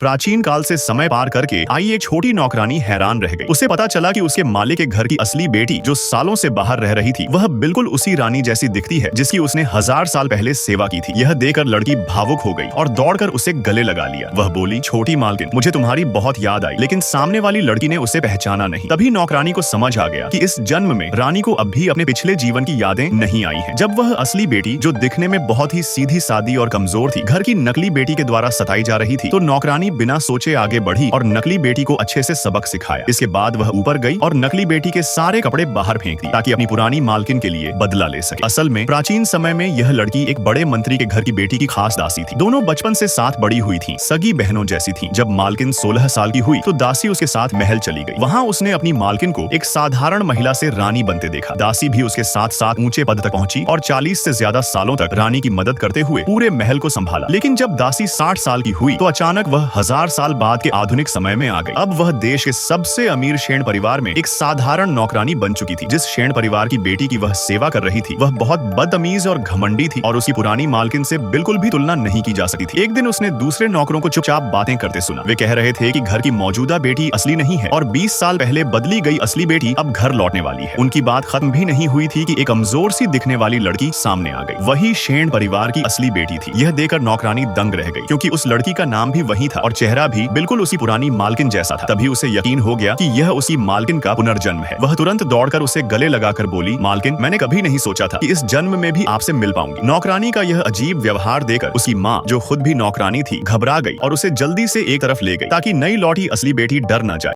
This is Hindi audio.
प्राचीन काल से समय पार करके आई एक छोटी नौकरानी हैरान रह गई। उसे पता चला कि उसके मालिक के घर की असली बेटी जो सालों से बाहर रह रही थी वह बिल्कुल उसी रानी जैसी दिखती है जिसकी उसने 1000 साल पहले सेवा की थी। यह देखकर लड़की भावुक हो गई और दौड़कर उसे गले लगा लिया। वह बोली, छोटी मालकिन, मुझे तुम्हारी बहुत याद आई। लेकिन सामने वाली लड़की ने उसे पहचाना नहीं। तभी नौकरानी को समझ आ गया कि इस जन्म में रानी को अब भी अपने पिछले जीवन की यादें नहीं आई हैं। जब वह असली बेटी, जो दिखने में बहुत ही सीधी सादी और कमजोर थी, घर की नकली बेटी के द्वारा सताई जा रही थी, तो नौकरानी बिना सोचे आगे बढ़ी और नकली बेटी को अच्छे से सबक सिखाया। इसके बाद वह ऊपर गई और नकली बेटी के सारे कपड़े बाहर फेंक दी ताकि अपनी पुरानी मालकिन के लिए बदला ले सके। असल में प्राचीन समय में यह लड़की एक बड़े मंत्री के घर की बेटी की खास दासी थी। दोनों बचपन से साथ बड़ी हुई थी, सगी बहनों जैसी थी। जब मालकिन 16 साल की हुई तो दासी उसके साथ महल चली गई। वहाँ उसने अपनी मालकिन को एक साधारण महिला से रानी बनते देखा। दासी भी उसके साथ साथ ऊंचे पद तक पहुंची और 40 से ज्यादा सालों तक रानी की मदद करते हुए पूरे महल को संभाला। लेकिन जब दासी 60 साल की हुई तो अचानक वह 1000 साल बाद के आधुनिक समय में आ गई। अब वह देश के सबसे अमीर शेण परिवार में एक साधारण नौकरानी बन चुकी थी। जिस शेण परिवार की बेटी की वह सेवा कर रही थी वह बहुत बदतमीज और घमंडी थी और उसकी पुरानी मालकिन से बिल्कुल भी तुलना नहीं की जा सकती थी। एक दिन उसने दूसरे नौकरों को चुपचाप बातें करते सुना। वे कह रहे थे कि घर की मौजूदा बेटी असली नहीं है और 20 साल पहले बदली गई असली बेटी अब घर लौटने वाली है। उनकी बात खत्म भी नहीं हुई थी कि एक कमजोर सी दिखने वाली लड़की सामने आ गई। वही शेण परिवार की असली बेटी थी। यह देखकर नौकरानी दंग रह गई, क्योंकि उस लड़की का नाम भी वही था और चेहरा भी बिल्कुल उसी पुरानी मालकिन जैसा था। तभी उसे यकीन हो गया कि यह उसी मालकिन का पुनर्जन्म है। वह तुरंत दौड़कर उसे गले लगाकर बोली, मालकिन, मैंने कभी नहीं सोचा था कि इस जन्म में भी आपसे मिल पाऊंगी। नौकरानी का यह अजीब व्यवहार देखकर उसकी माँ, जो खुद भी नौकरानी थी, घबरा गई और उसे जल्दी से एक तरफ ले गई ताकि नई लौटी असली बेटी डर न जाए।